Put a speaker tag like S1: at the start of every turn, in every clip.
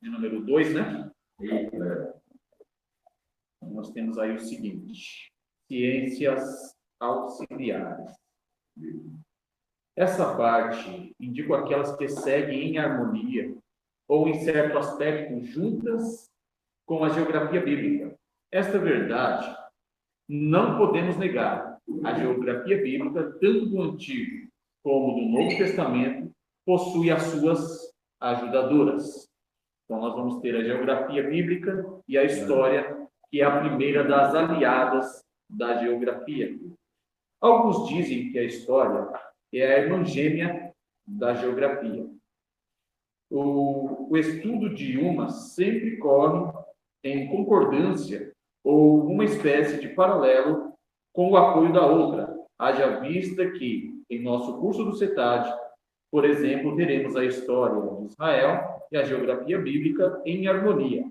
S1: de número 2, né? Nós temos aí o seguinte: ciências auxiliares. Essa parte indica aquelas que seguem em harmonia ou, em certo aspecto, juntas com a geografia bíblica. Esta verdade não podemos negar. A geografia bíblica, tanto do Antigo como do Novo Testamento, possui as suas ajudadoras. Então, nós vamos ter a geografia bíblica e a história, que é a primeira das aliadas da geografia. Alguns dizem que a história é a irmã gêmea da geografia. O estudo de uma sempre corre em concordância ou uma espécie de paralelo com o apoio da outra, haja vista que, em nosso curso do CETAD, por exemplo, teremos a história de Israel e a geografia bíblica em harmonia.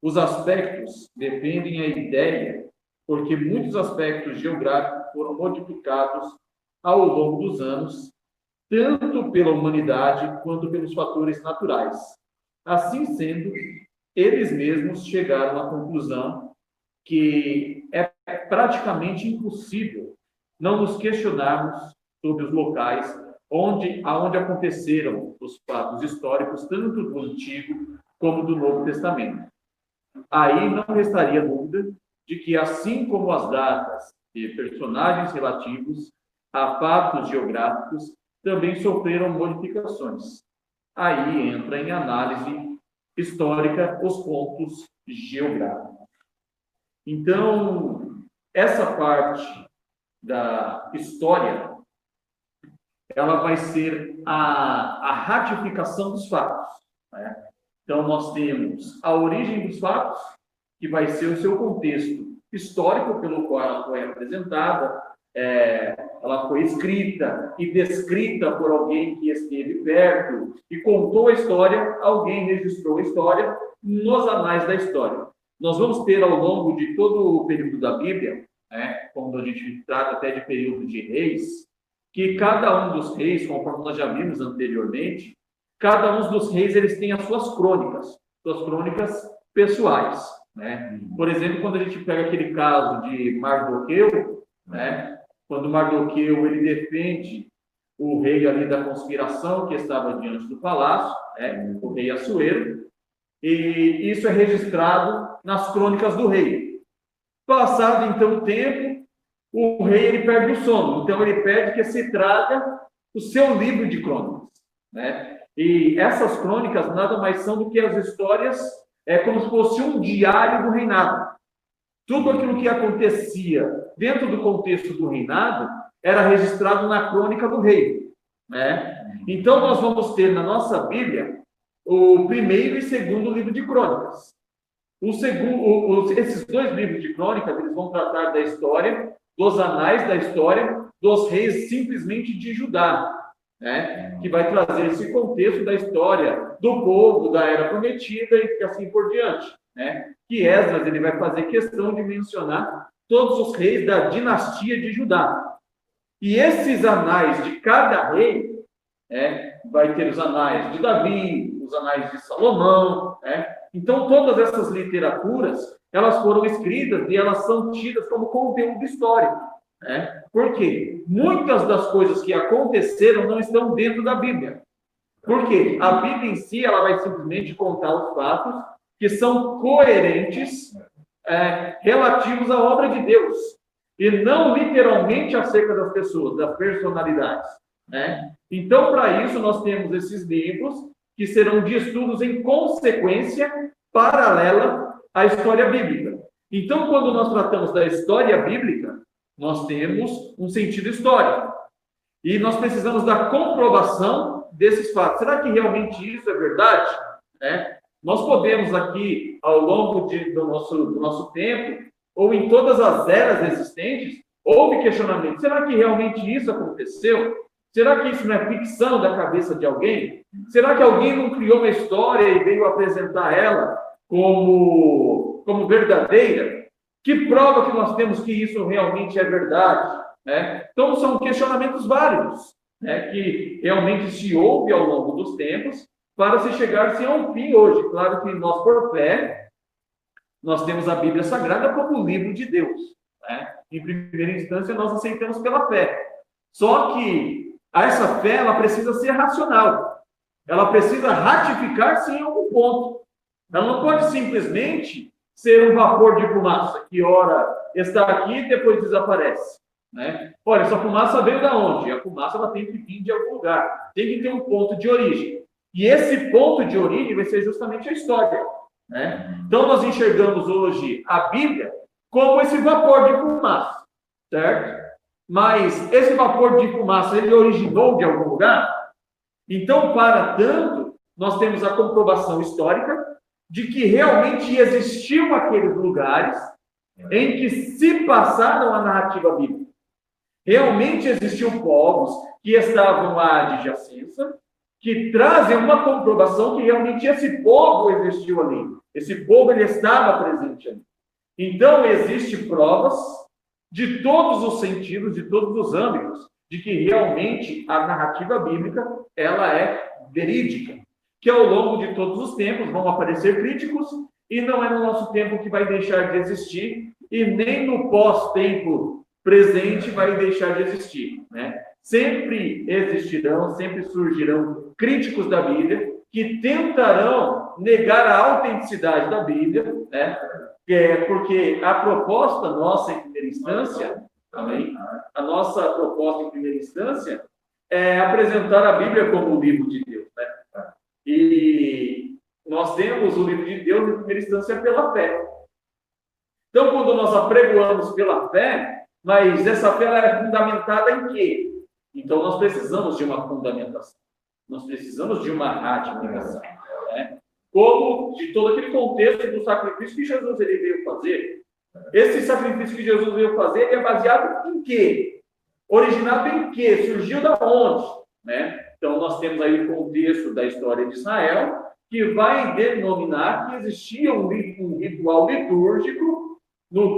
S1: Os aspectos defendem a ideia, porque muitos aspectos geográficos foram modificados ao longo dos anos, tanto pela humanidade quanto pelos fatores naturais. Assim sendo, eles mesmos chegaram à conclusão que é praticamente impossível não nos questionarmos sobre os locais aonde aconteceram os fatos históricos, tanto do Antigo como do Novo Testamento. Aí não restaria dúvida de que, assim como as datas e personagens relativos a fatos geográficos também sofreram modificações. Aí entra em análise histórica os pontos geográficos. Então, essa parte da história, ela vai ser a ratificação dos fatos, né? Então, nós temos a origem dos fatos, que vai ser o seu contexto histórico pelo qual ela foi apresentada, ela foi escrita e descrita por alguém que esteve perto e contou a história, alguém registrou a história nos anais da história. Nós vamos ter, ao longo de todo o período da Bíblia, quando a gente trata até de período de reis, que cada um dos reis, conforme nós já vimos anteriormente, cada um dos reis eles têm as suas crônicas pessoais, né? Por exemplo, quando a gente pega aquele caso de Mardoqueu, né? Quando Mardoqueu ele defende o rei ali da conspiração que estava diante do palácio, o rei Assuero, e isso é registrado nas crônicas do rei. Passado então o tempo, o rei ele perde o sono, então ele pede que se traga o seu livro de crônicas, né? E essas crônicas nada mais são do que as histórias, como se fosse um diário do reinado. Tudo aquilo que acontecia dentro do contexto do reinado era registrado na crônica do rei, né? Então nós vamos ter na nossa Bíblia o primeiro e segundo livro de crônicas. Esses dois livros de crônicas, eles vão tratar da história, dos anais da história, dos reis simplesmente de Judá, né? Que vai trazer esse contexto da história do povo, da Era Prometida e assim por diante, né? Que Esdras ele vai fazer questão de mencionar todos os reis da dinastia de Judá. E esses anais de cada rei, vai ter os anais de Davi, os anais de Salomão, né? Então, todas essas literaturas, elas foram escritas e elas são tidas como conteúdo histórico, né? Por quê? Muitas das coisas que aconteceram não estão dentro da Bíblia. Por quê? A Bíblia em si, ela vai simplesmente contar os fatos que são coerentes, relativos à obra de Deus, e não literalmente acerca das pessoas, das personalidades, né? Então, para isso, nós temos esses livros que serão de estudos em consequência paralela à história bíblica. Então, quando nós tratamos da história bíblica, nós temos um sentido histórico. E nós precisamos da comprovação desses fatos. Será que realmente isso é verdade? Nós podemos aqui, ao longo do nosso tempo, ou em todas as eras existentes, houve questionamento. Será que realmente isso aconteceu? Será que isso não é ficção da cabeça de alguém? Será que alguém não criou uma história e veio apresentar ela como verdadeira? Que prova que nós temos que isso realmente é verdade? Então, são questionamentos válidos, que realmente se houve ao longo dos tempos, para se chegar-se a um fim hoje. Claro que nós, por fé, nós temos a Bíblia Sagrada como livro de Deus, né? Em primeira instância, nós aceitamos pela fé. Só que essa fé, ela precisa ser racional. Ela precisa ratificar-se em algum ponto. Ela não pode simplesmente ser um vapor de fumaça, que ora está aqui e depois desaparece, né? Olha, essa fumaça veio da onde? A fumaça, ela tem que vir de algum lugar. Tem que ter um ponto de origem. E esse ponto de origem vai ser justamente a história, né? Então, nós enxergamos hoje a Bíblia como esse vapor de fumaça, certo? Mas esse vapor de fumaça, ele originou de algum lugar? Então, para tanto, nós temos a comprovação histórica de que realmente existiam aqueles lugares em que se passaram a narrativa bíblica. Realmente existiam povos que estavam à adjacência, que trazem uma comprovação que realmente esse povo existiu ali. Esse povo, ele estava presente ali. Então, existem provas de todos os sentidos, de todos os âmbitos, de que realmente a narrativa bíblica, ela é verídica. Que ao longo de todos os tempos vão aparecer críticos, e não é no nosso tempo que vai deixar de existir, e nem no pós-tempo presente vai deixar de existir, né? Sempre existirão, sempre surgirão críticos da Bíblia, que tentarão negar a autenticidade da Bíblia, né? Porque a proposta nossa em primeira instância, amém? A nossa proposta em primeira instância é apresentar a Bíblia como o livro de Deus, né? E nós temos o livro de Deus em primeira instância pela fé. Então, quando nós apregoamos pela fé, mas essa fé ela é fundamentada em quê? Então, nós precisamos de uma fundamentação. Nós precisamos de uma ratificação, né? Como de todo aquele contexto do sacrifício que Jesus ele veio fazer. Esse sacrifício que Jesus veio fazer é baseado em quê? Originado em quê? Surgiu da onde? Né? Então, nós temos aí o contexto da história de Israel, que vai denominar que existia um ritual litúrgico,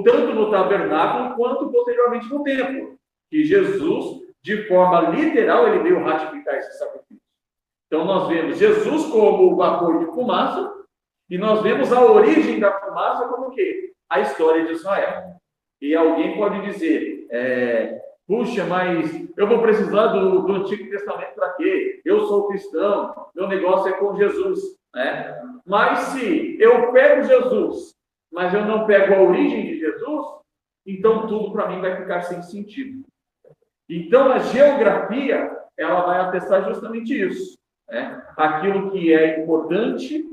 S1: tanto no tabernáculo, quanto posteriormente no templo. Que Jesus, de forma literal, ele veio ratificar esse sacrifício. Então, nós vemos Jesus como o vapor de fumaça, e nós vemos a origem da fumaça como o quê? A história de Israel. E alguém pode dizer, puxa, mas eu vou precisar do Antigo Testamento para quê? Eu sou cristão, meu negócio é com Jesus, né? Mas se eu pego Jesus, mas eu não pego a origem de Jesus, então tudo para mim vai ficar sem sentido. Então a geografia, ela vai atestar justamente isso, né? Aquilo que é importante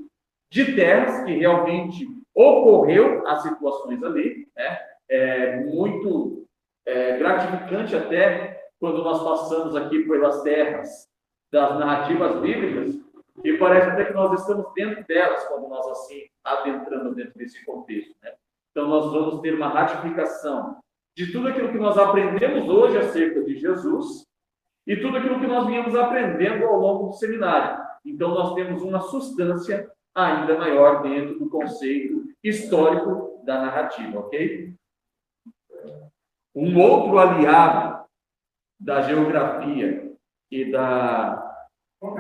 S1: de terras que realmente ocorreu as situações ali, né? É muito gratificante até quando nós passamos aqui pelas terras das narrativas bíblicas, e parece até que nós estamos dentro delas quando nós assim adentramos dentro desse contexto, né? Então nós vamos ter uma ratificação de tudo aquilo que nós aprendemos hoje acerca de Jesus e tudo aquilo que nós viemos aprendendo ao longo do seminário. Então nós temos uma substância ainda maior dentro do conceito histórico da narrativa, ok? Um outro aliado da geografia e da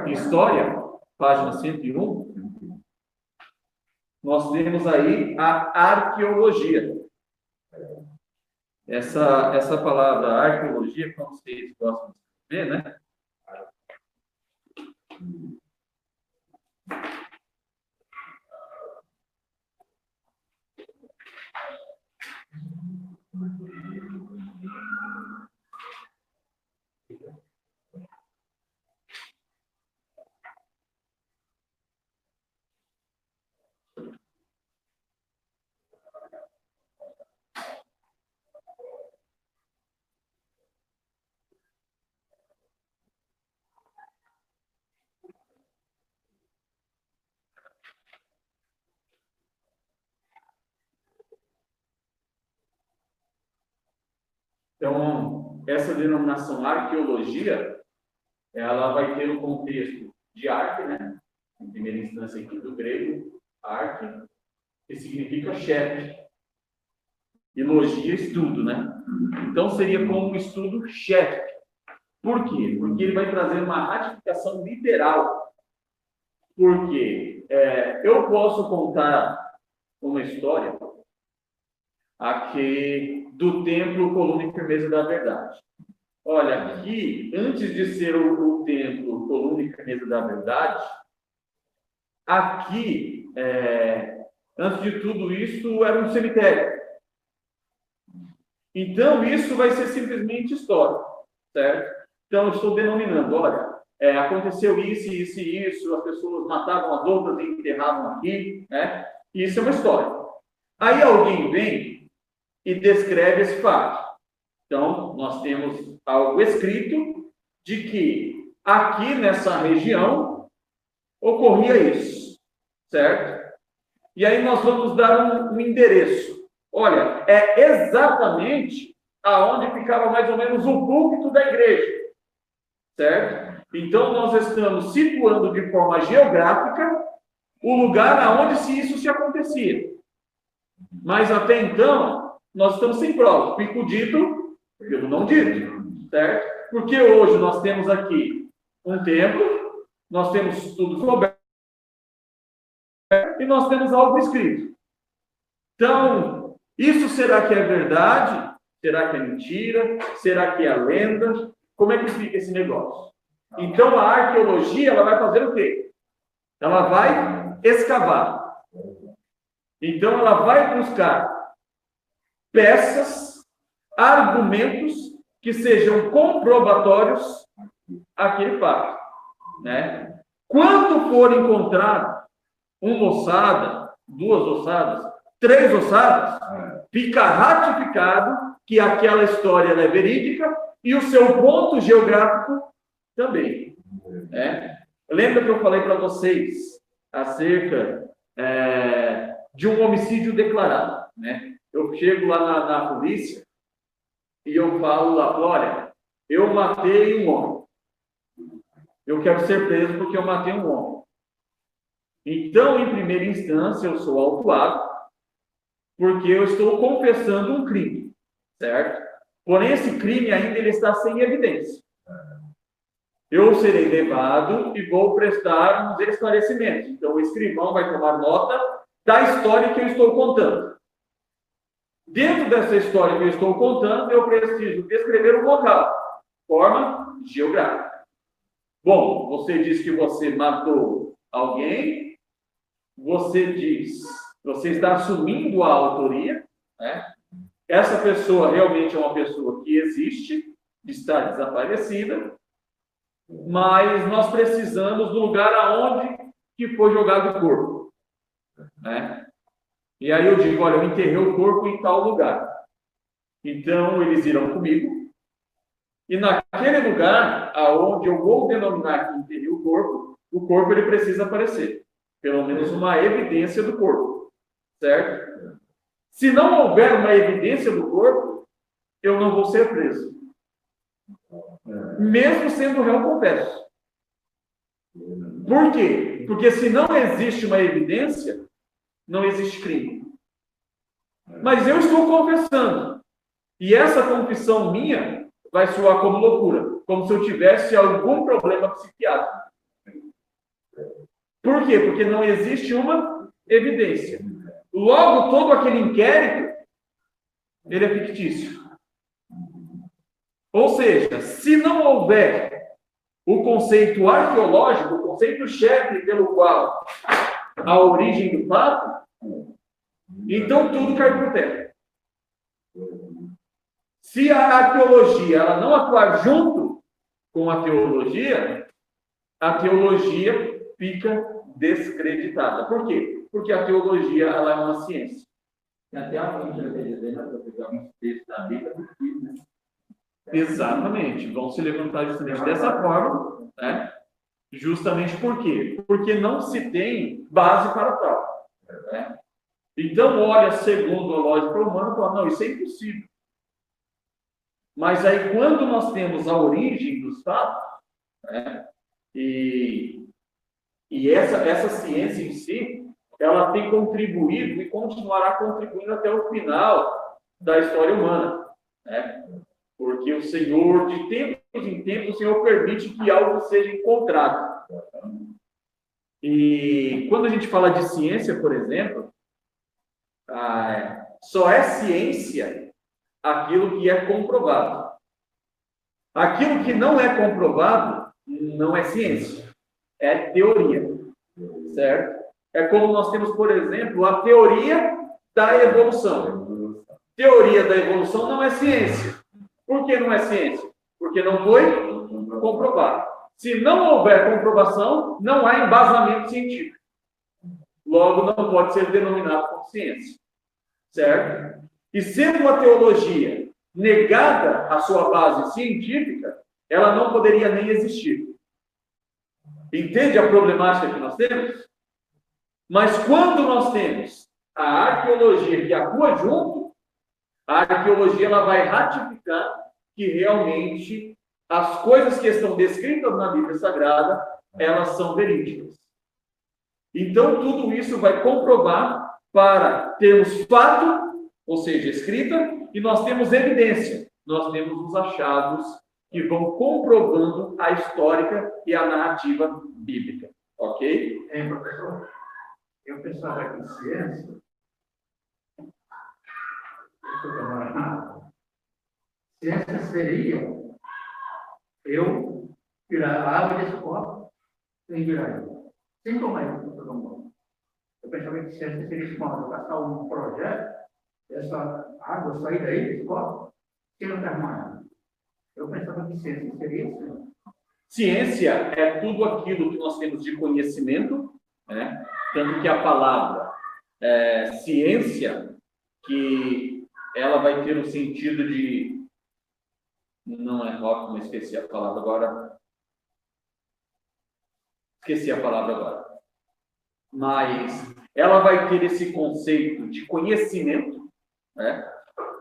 S1: história, página 101, nós temos aí a arqueologia. Essa palavra arqueologia, como vocês gostam de ver, né? Então, essa denominação arqueologia, ela vai ter um contexto de arte, né? Em primeira instância aqui do grego, arte, que significa chefe. E logia, estudo, né? Então, seria como um estudo chefe. Por quê? Porque ele vai trazer uma ratificação literal Porque eu posso contar uma história aqui do templo Coluna e Firmeza da Verdade. Olha, aqui, antes de ser o templo Coluna e Firmeza da Verdade, aqui, antes de tudo isso, era um cemitério. Então, isso vai ser simplesmente história, certo? Então, eu estou denominando, olha, aconteceu isso, isso e isso, as pessoas matavam as outras e enterravam aqui, né? E isso é uma história. Aí alguém vem e descreve esse fato. Então, nós temos algo escrito de que aqui nessa região ocorria isso, certo? E aí nós vamos dar um endereço. Olha, é exatamente aonde ficava mais ou menos o púlpito da igreja, certo? Então, nós estamos situando de forma geográfica o lugar aonde isso se acontecia. Mas até então, nós estamos sem prova. Fico dito pelo não dito, certo? Porque hoje nós temos aqui um templo, nós temos tudo coberto e nós temos algo escrito. Então, isso será que é verdade? Será que é mentira? Será que é lenda? Como é que fica esse negócio? Então, a arqueologia, ela vai fazer o quê? Ela vai escavar. Então, ela vai buscar peças, argumentos que sejam comprobatórios àquele fato, né? Quando for encontrado uma ossada, 2 ossadas, 3 ossadas, fica ratificado que aquela história é verídica e o seu ponto geográfico também. Lembra que eu falei para vocês acerca de um homicídio declarado, né? Eu chego lá na polícia e eu falo lá, olha, eu matei um homem. Eu quero ser preso porque eu matei um homem. Então, em primeira instância, eu sou autuado porque eu estou confessando um crime, certo? Porém, esse crime ainda ele está sem evidência. Eu serei levado e vou prestar uns esclarecimentos. Então, o escrivão vai tomar nota da história que eu estou contando. Dentro dessa história que eu estou contando, eu preciso descrever o local, forma geográfica. Bom, você diz que você matou alguém, você está assumindo a autoria, né? Essa pessoa realmente é uma pessoa que existe, está desaparecida, mas nós precisamos do lugar aonde que foi jogado o corpo, né? E aí eu digo, olha, eu enterrei o corpo em tal lugar. Então, eles irão comigo. E naquele lugar, aonde eu vou denominar que enterrei o corpo ele precisa aparecer. Pelo menos uma evidência do corpo. Certo? Se não houver uma evidência do corpo, eu não vou ser preso. Mesmo sendo réu confesso. Por quê? Porque se não existe uma evidência, não existe crime. Mas eu estou confessando. E essa confissão minha vai soar como loucura. Como se eu tivesse algum problema psiquiátrico. Por quê? Porque não existe uma evidência. Logo, todo aquele inquérito, ele é fictício. Ou seja, se não houver o conceito arqueológico, o conceito-chefe pelo qual a origem do fato, então tudo cai por terra. Se a arqueologia ela não atuar junto com a teologia fica descreditada. Por quê? Porque a teologia ela é uma ciência.
S2: Tem até a gente vai dizer, para pegar um texto da Bíblia, né?
S1: Exatamente. Vão se levantar justamente dessa forma, né? Justamente por quê? Porque não se tem base para tal. Né? Então, olha, segundo a lógica humana, fala, não, isso é impossível. Mas aí, quando nós temos a origem dos fatos, né? E essa ciência em si, ela tem contribuído e continuará contribuindo até o final da história humana, né? Porque o Senhor, de tempos em tempos, o Senhor permite que algo seja encontrado. E quando a gente fala de ciência, por exemplo, só é ciência aquilo que é comprovado. Aquilo que não é comprovado não é ciência, é teoria, certo? É como nós temos, por exemplo, a teoria da evolução. Teoria da evolução não é ciência. Por que não é ciência? Porque não foi comprovado. Se não houver comprovação, não há embasamento científico. Logo, não pode ser denominado como ciência, certo? E sendo a teologia negada a sua base científica, ela não poderia nem existir. Entende a problemática que nós temos? Mas quando nós temos a arqueologia que atua junto, a arqueologia ela vai ratificar que realmente as coisas que estão descritas na Bíblia Sagrada, elas são verídicas. Então, tudo isso vai comprovar para termos fato, ou seja, escrita, e nós temos evidência. Nós temos os achados que vão comprovando a histórica e a narrativa bíblica. Ok?
S3: Professor, eu pensava que ciência, ciência seria eu tirar a água desse copo sem virar ele. Sem tomar ele, não tomar. Eu pensava que ciência seria isso, quando eu passar um projeto, essa água sair daí desse copo, sem não terminar. Eu pensava que ciência seria isso.
S1: Ciência é tudo aquilo que nós temos de conhecimento, né? Tanto que a palavra ciência, que ela vai ter o sentido de... Não é rock, mas esqueci a palavra agora. Mas ela vai ter esse conceito de conhecimento, né?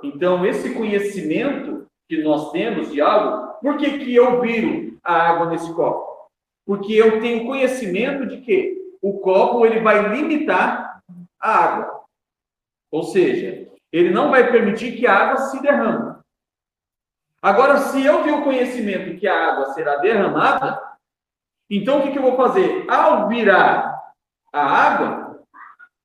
S1: Então, esse conhecimento que nós temos de algo, por que eu viro a água nesse copo? Porque eu tenho conhecimento de que o copo ele vai limitar a água. Ou seja, ele não vai permitir que a água se derrame. Agora, se eu tenho o conhecimento que a água será derramada, então o que eu vou fazer? Ao virar a água,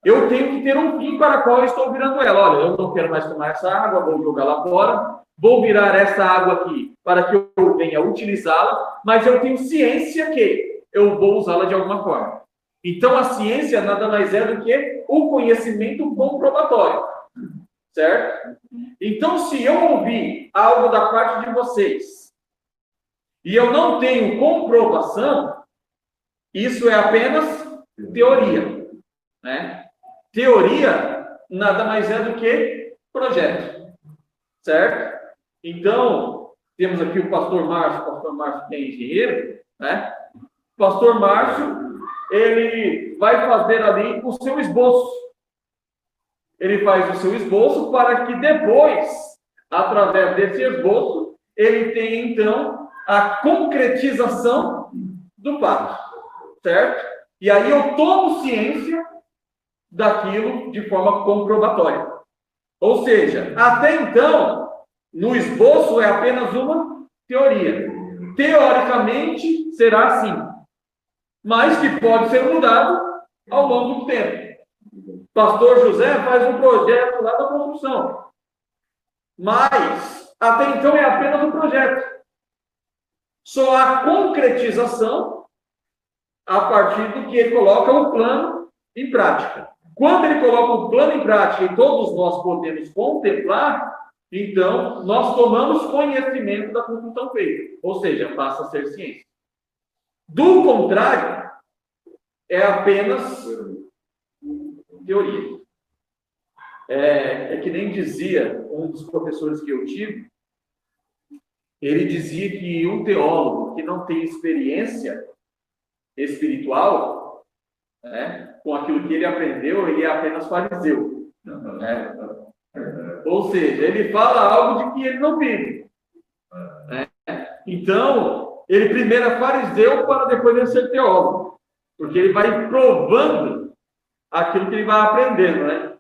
S1: eu tenho que ter um fim para qual eu estou virando ela. Olha, eu não quero mais tomar essa água, vou jogar lá fora, vou virar essa água aqui para que eu venha utilizá-la, mas eu tenho ciência que eu vou usá-la de alguma forma. Então, a ciência nada mais é do que o conhecimento comprobatório, certo? Então, se eu ouvir algo da parte de vocês e eu não tenho comprovação, isso é apenas teoria, né? Teoria nada mais é do que projeto, certo? Então, temos aqui o pastor Márcio que é engenheiro, né? O pastor Márcio, ele vai fazer ali o seu esboço. Ele faz o seu esboço para que depois, através desse esboço, ele tenha, então, a concretização do fato, certo? E aí eu tomo ciência daquilo de forma comprobatória. Ou seja, até então, no esboço é apenas uma teoria. Teoricamente, será assim, mas que pode ser mudado ao longo do tempo. Pastor José faz um projeto lá da construção, mas até então é apenas um projeto. Só há concretização a partir do que ele coloca o plano em prática. Quando ele coloca o plano em prática e todos nós podemos contemplar, então nós tomamos conhecimento da construção feita, ou seja, passa a ser ciência. Do contrário, é apenas teoria. É que nem dizia um dos professores que eu tive, ele dizia que um teólogo que não tem experiência espiritual, né, com aquilo que ele aprendeu, ele é apenas fariseu. Né? Ou seja, ele fala algo de que ele não vive. Né? Então, ele primeiro é fariseu para depois ele ser teólogo. Porque ele vai provando aquilo que ele vai aprendendo, né?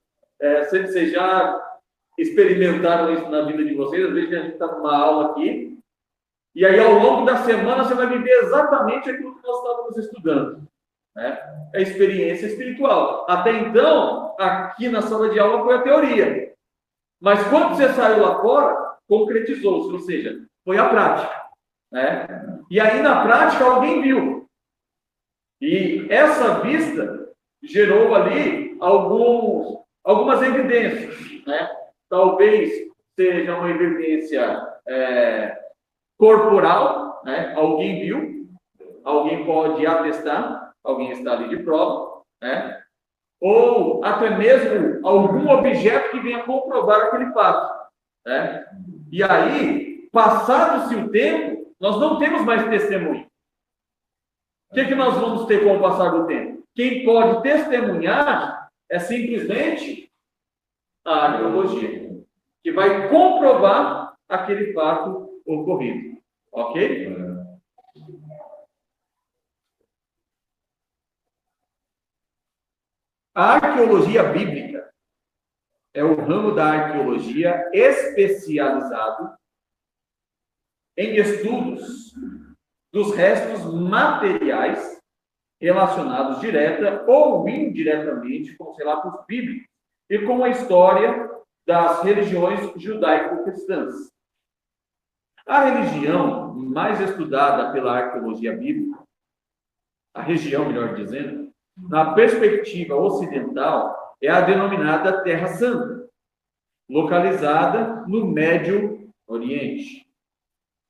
S1: Vocês já experimentaram isso na vida de vocês? Às vezes a gente está numa aula aqui, e aí ao longo da semana você vai viver exatamente aquilo que nós estávamos estudando. né? É experiência espiritual. Até então, aqui na sala de aula foi a teoria. Mas quando você saiu lá fora, concretizou-se, ou seja, foi a prática, né? E aí na prática alguém viu. E essa vista gerou ali algumas evidências, né? Talvez seja uma evidência corporal, né? Alguém viu, alguém pode atestar, alguém está ali de prova, né? Ou até mesmo algum objeto que venha comprovar aquele fato, né? E aí, passado-se o tempo, nós não temos mais testemunho. O que nós vamos ter com o passar do tempo? Quem pode testemunhar é simplesmente a arqueologia, que vai comprovar aquele fato ocorrido. Ok? A arqueologia bíblica é o ramo da arqueologia especializado em estudos dos restos materiais relacionados direta ou indiretamente com os relatos bíblicos e com a história das religiões judaico-cristãs. A religião mais estudada pela arqueologia bíblica, a região, melhor dizendo, na perspectiva ocidental, é a denominada Terra Santa, localizada no Médio Oriente.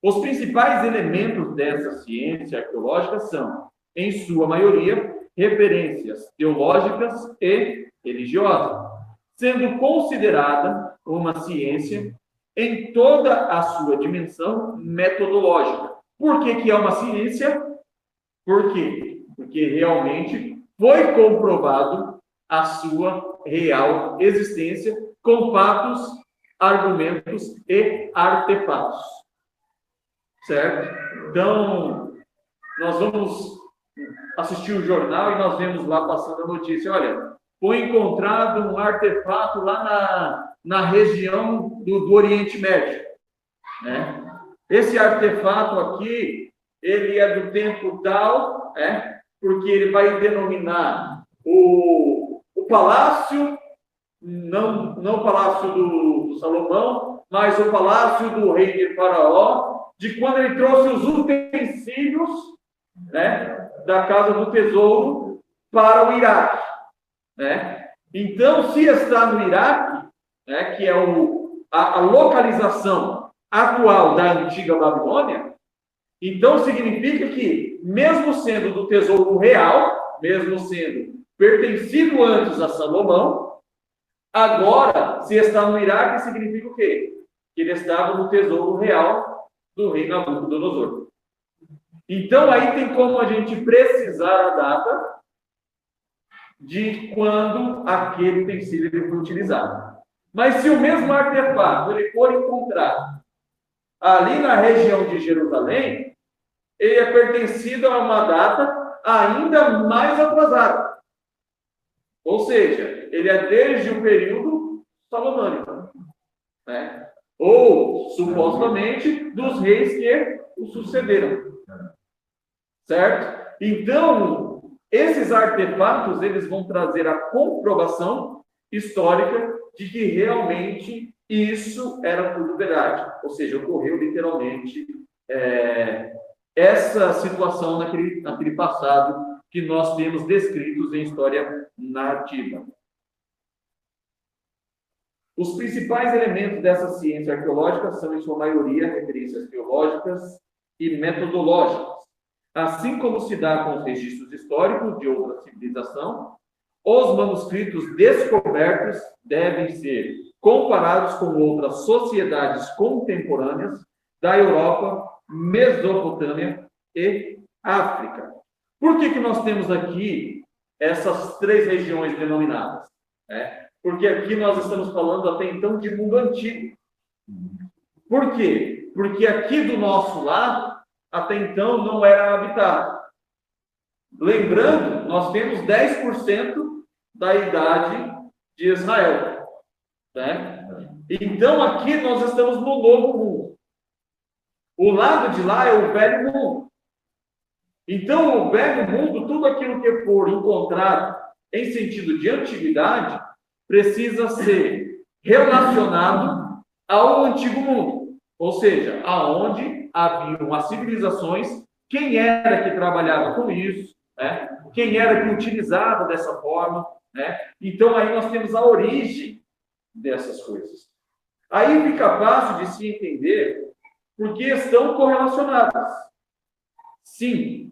S1: Os principais elementos dessa ciência arqueológica são, em sua maioria, referências teológicas e religiosas, sendo considerada uma ciência em toda a sua dimensão metodológica. Por que é uma ciência? Por quê? Porque realmente foi comprovado a sua real existência com fatos, argumentos e artefatos. Certo? Então, nós vamos assistir o jornal e nós vemos lá passando a notícia, olha, foi encontrado um artefato lá na região do Oriente Médio, né? Esse artefato aqui, ele é do tempo tal, né? Porque ele vai denominar o palácio, não o palácio do Salomão, mas o palácio do rei de Faraó, de quando ele trouxe os utensílios, né, da casa do tesouro para o Iraque, né? Então, se está no Iraque, né, que é a localização atual da antiga Babilônia, então significa que, mesmo sendo do tesouro real, mesmo sendo pertencido antes a Salomão, agora, se está no Iraque, significa o quê? Que ele estava no tesouro real do rei Nabucodonosor. Então, aí tem como a gente precisar a data de quando aquele utensílio foi utilizado. Mas se o mesmo artefato ele for encontrado ali na região de Jerusalém, ele é pertencido a uma data ainda mais atrasada. Ou seja, ele é desde o período salomônico, né? Ou, supostamente, dos reis que o sucederam. Certo? Então, esses artefatos, eles vão trazer a comprovação histórica de que realmente isso era tudo verdade. Ou seja, ocorreu literalmente essa situação naquele passado que nós temos descritos em história narrativa. Os principais elementos dessa ciência arqueológica são, em sua maioria, referências teológicas e metodológicas. Assim como se dá com os registros históricos de outra civilização, os manuscritos descobertos devem ser comparados com outras sociedades contemporâneas da Europa, Mesopotâmia e África. Por que nós temos aqui essas três regiões denominadas? Porque aqui nós estamos falando até então de mundo antigo. Por quê? Porque aqui do nosso lado, até então, não era habitado. Lembrando, nós temos 10% da idade de Israel, né? Então, aqui nós estamos no novo mundo. O lado de lá é o velho mundo. Então, o velho mundo, tudo aquilo que for encontrado em sentido de antiguidade, precisa ser relacionado ao antigo mundo, ou seja, aonde haviam as civilizações, quem era que trabalhava com isso, né? Quem era que utilizava dessa forma, né? Então aí nós temos a origem dessas coisas. Aí fica fácil de se entender porque estão correlacionadas. Sim,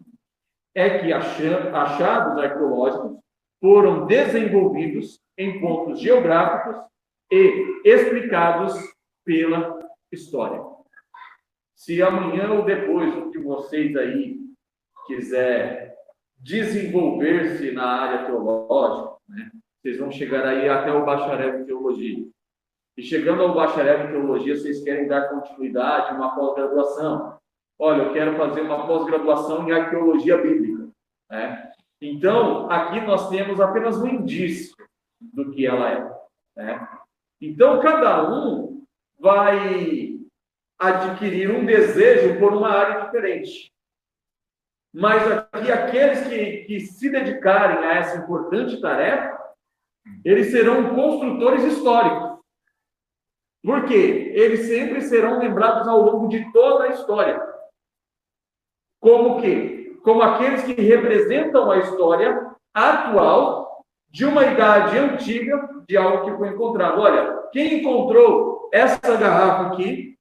S1: é que achados arqueológicos foram desenvolvidos em pontos geográficos e explicados pela história. Se amanhã ou depois que vocês aí quiser desenvolver-se na área teológica, né, vocês vão chegar aí até o bacharel em teologia. E chegando ao bacharel em teologia, vocês querem dar continuidade, uma pós-graduação. Olha, eu quero fazer uma pós-graduação em arqueologia bíblica, né? Então, aqui nós temos apenas um indício do que ela é, né? Então, cada um vai adquirir um desejo por uma área diferente. Mas aqui, aqueles que se dedicarem a essa importante tarefa, eles serão construtores históricos. Por quê? Eles sempre serão lembrados ao longo de toda a história. Como que? Como aqueles que representam a história atual de uma idade antiga de algo que foi encontrado. Olha, quem encontrou essa garrafa aqui,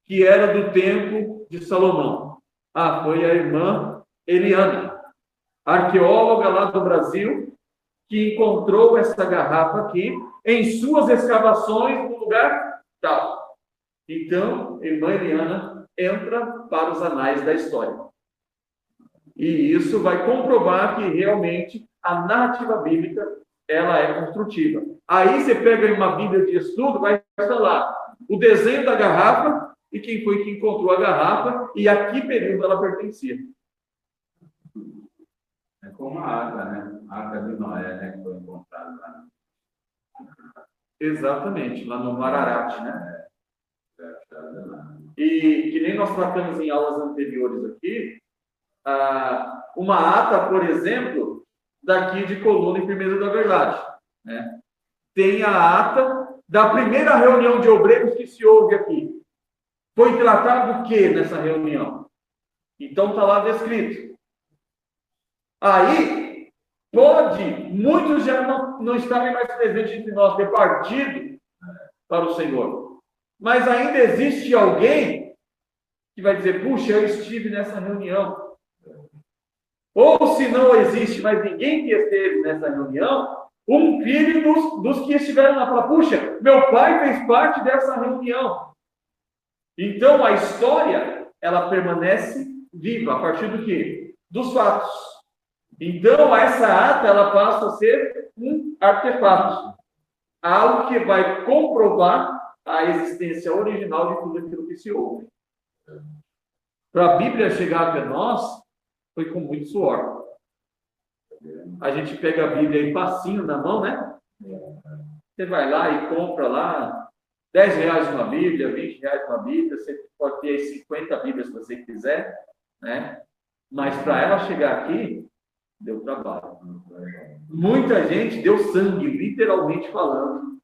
S1: que era do tempo de Salomão? Ah, foi a irmã Eliana, arqueóloga lá do Brasil, que encontrou essa garrafa aqui em suas escavações no lugar tal. Então, irmã Eliana entra para os anais da história. E isso vai comprovar que realmente a narrativa bíblica ela é construtiva. Aí você pega uma Bíblia de estudo, vai estar lá o desenho da garrafa e quem foi que encontrou a garrafa e a que período ela pertencia.
S2: É como a arca, né? A arca de Noé, né? Que foi encontrada lá.
S1: Exatamente, lá no Ararat, né? E que nem nós tratamos em aulas anteriores aqui, uma ata, por exemplo, daqui de Coluna e Firmeza da Verdade, né? Tem a ata da primeira reunião de obreiros que se houve aqui. Foi tratado o que nessa reunião? Então está lá descrito. Aí, pode, muitos já não estarem mais presentes entre nós, ter partido para o Senhor. Mas ainda existe alguém que vai dizer, puxa, eu estive nessa reunião. Ou se não existe mais ninguém que esteve nessa reunião, um filho dos que estiveram lá fala, puxa, meu pai fez parte dessa reunião. Então, a história, ela permanece viva a partir do quê? Dos fatos. Então, essa ata, ela passa a ser um artefato. Algo que vai comprovar a existência original de tudo aquilo que se ouve. Para a Bíblia chegar até nós, foi com muito suor. A gente pega a Bíblia aí facinho na mão, né? Você vai lá e compra lá R$10 uma Bíblia, R$20 uma Bíblia, você pode ter 50 Bíblias se você quiser, né? Mas para ela chegar aqui, deu trabalho. Muita gente deu sangue, literalmente falando,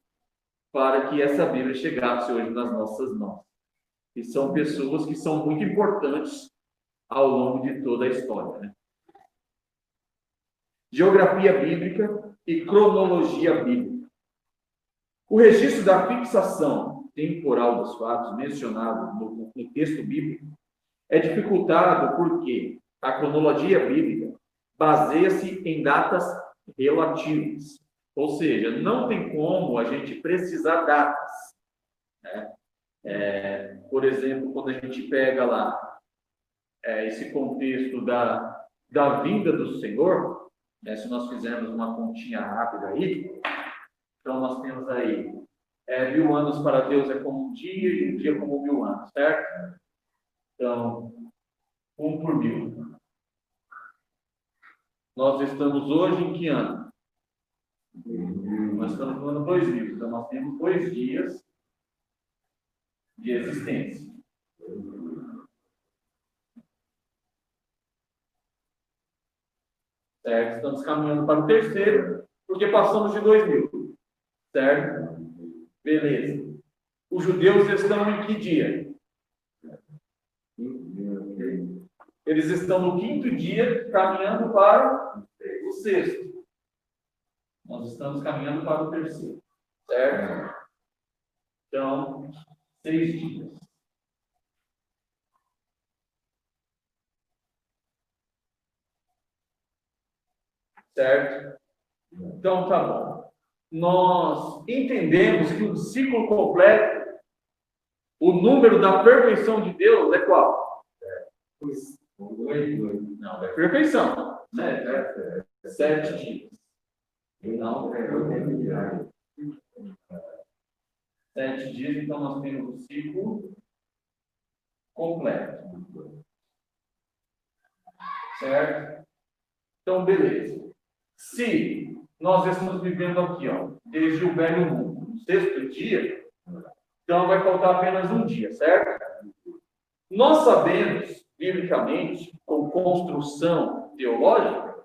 S1: para que essa Bíblia chegasse hoje nas nossas mãos. E são pessoas que são muito importantes ao longo de toda a história, né? Geografia bíblica e cronologia bíblica. O registro da fixação temporal dos fatos mencionados no texto bíblico é dificultado porque a cronologia bíblica baseia-se em datas relativas, ou seja, não tem como a gente precisar datas, né? Por exemplo, quando a gente pega lá esse contexto da vinda do Senhor, né, se nós fizermos uma continha rápida aí, então nós temos aí 1000 anos para Deus é como um dia e um dia como 1000 anos, certo? Então, 1 por 1000. Nós estamos hoje em que ano? Nós estamos no ano 2000, então nós temos 2 dias de existência. certo? Estamos caminhando para o terceiro, porque passamos de 2000, certo? Beleza. Os judeus estão em que dia? Eles estão no quinto dia, caminhando para o sexto. Nós estamos caminhando para o terceiro, certo? Então, 6 dias. Certo? Então, tá bom. Nós entendemos que o ciclo completo, o número da perfeição de Deus é qual? Não, é perfeição. 7 dias. Não, 7 dias, então nós temos o ciclo completo. Certo? Então, beleza. Se nós estamos vivendo aqui, ó, desde o velho mundo, no sexto dia, então vai faltar apenas um dia, certo? Nós sabemos, biblicamente, com construção teológica,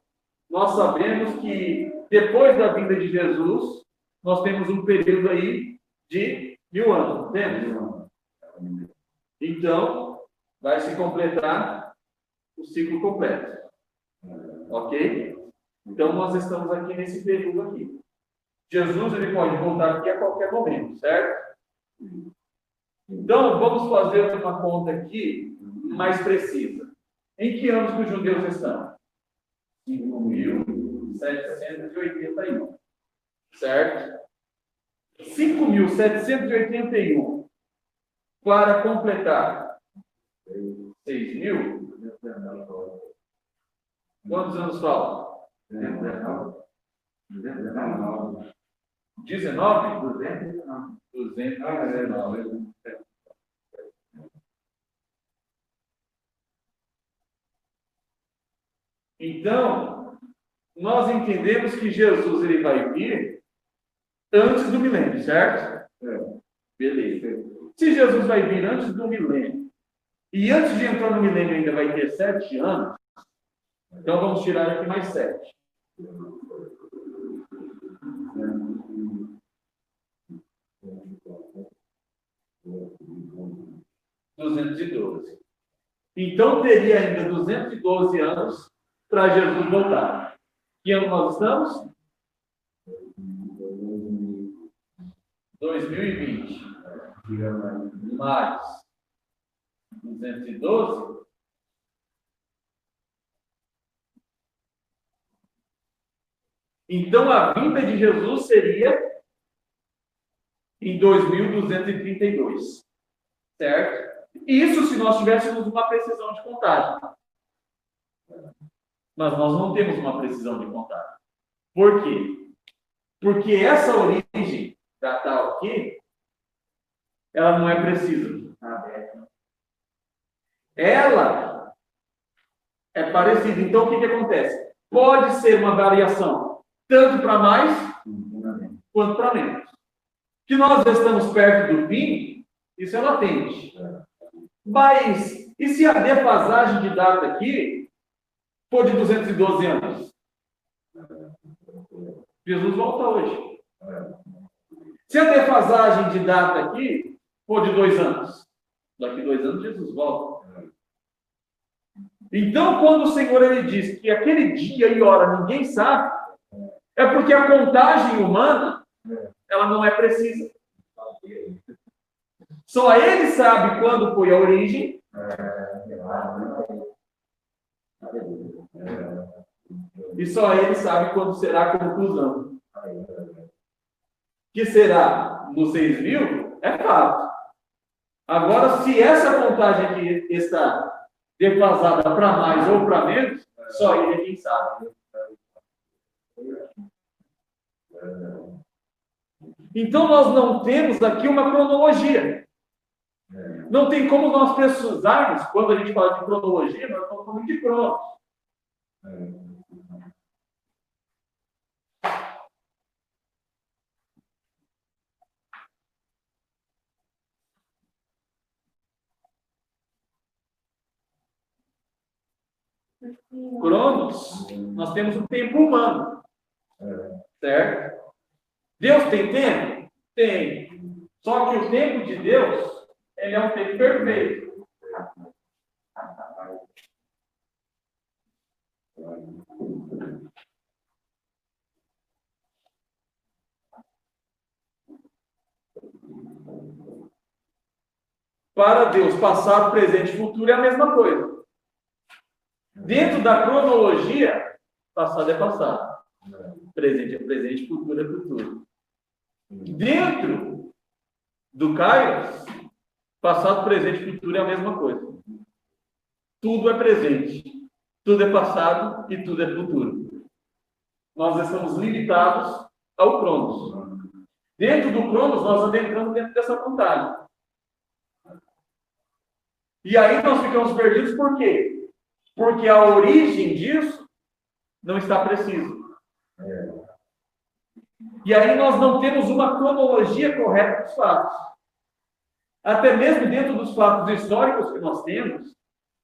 S1: nós sabemos que depois da vinda de Jesus, nós temos um período aí de 1000 anos, temos? Então, vai se completar o ciclo completo. Ok? Então, nós estamos aqui nesse período aqui. Jesus, ele pode voltar aqui a qualquer momento, certo? Então, vamos fazer uma conta aqui mais precisa. Em que anos que os judeus estão? 5.781. Certo? 5.781 para completar 6.000. Quantos anos faltam? 19? 219. Então, nós entendemos que Jesus ele vai vir antes do milênio, certo? Beleza. Se Jesus vai vir antes do milênio, e antes de entrar no milênio ainda vai ter 7 anos, então vamos tirar aqui mais 7. 212. Então teria ainda 212 anos para Jesus voltar. Que ano nós estamos? 2020. Mais 212. Então a vinda de Jesus seria em 2232. Certo? Isso se nós tivéssemos uma precisão de contagem. Mas nós não temos uma precisão de contagem. Por quê? Porque essa origem datal aqui, ela não é precisa. Ela é parecida. Então, o que acontece? Pode ser uma variação, tanto para mais, quanto para menos. Que nós estamos perto do fim, isso é latente. Mas, e se a defasagem de data aqui for de 212 anos? Jesus volta hoje. Se a defasagem de data aqui for de 2 anos, daqui 2 anos Jesus volta. Então, quando o Senhor ele diz que aquele dia e hora ninguém sabe, é porque a contagem humana ela não é precisa. Só ele sabe quando foi a origem. E só ele sabe quando será a conclusão. Que será no 6.000, é fato. Agora, se essa contagem aqui está defasada para mais ou para menos, só ele é quem sabe. Então, nós não temos aqui uma cronologia. Não tem como nós precisarmos, quando a gente fala de cronologia, nós estamos falando de cronos. Cronos, nós temos o tempo humano. Certo? Deus tem tempo? Tem. Só que o tempo de Deus, ele é um tempo perfeito. Para Deus, passado, presente e futuro é a mesma coisa. Dentro da cronologia, passado é passado. Presente é presente, futuro é futuro. Dentro do Kairos, passado, presente e futuro é a mesma coisa. Tudo é presente, tudo é passado e tudo é futuro. Nós estamos limitados ao Cronos. Dentro do Cronos, nós adentramos dentro dessa vontade. E aí nós ficamos perdidos por quê? Porque a origem disso não está precisa. E aí nós não temos uma cronologia correta dos fatos. Até mesmo dentro dos fatos históricos que nós temos,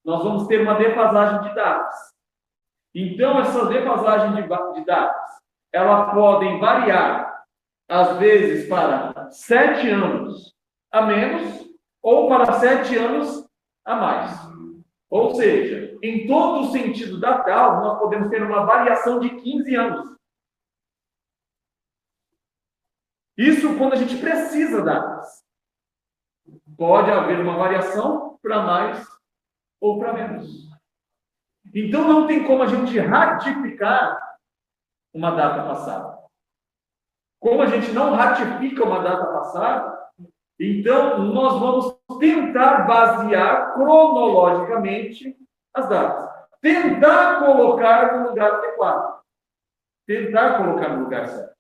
S1: nós vamos ter uma defasagem de datas. Então, essas defasagens de datas, elas podem variar, às vezes, para 7 anos a menos, ou para 7 anos a mais. Ou seja, em todo o sentido datal, nós podemos ter uma variação de 15 anos. Isso quando a gente precisa datas. Pode haver uma variação para mais ou para menos. Então não tem como a gente ratificar uma data passada. Como a gente não ratifica uma data passada, então nós vamos tentar basear cronologicamente as datas. Tentar colocar no lugar adequado. Tentar colocar no lugar certo.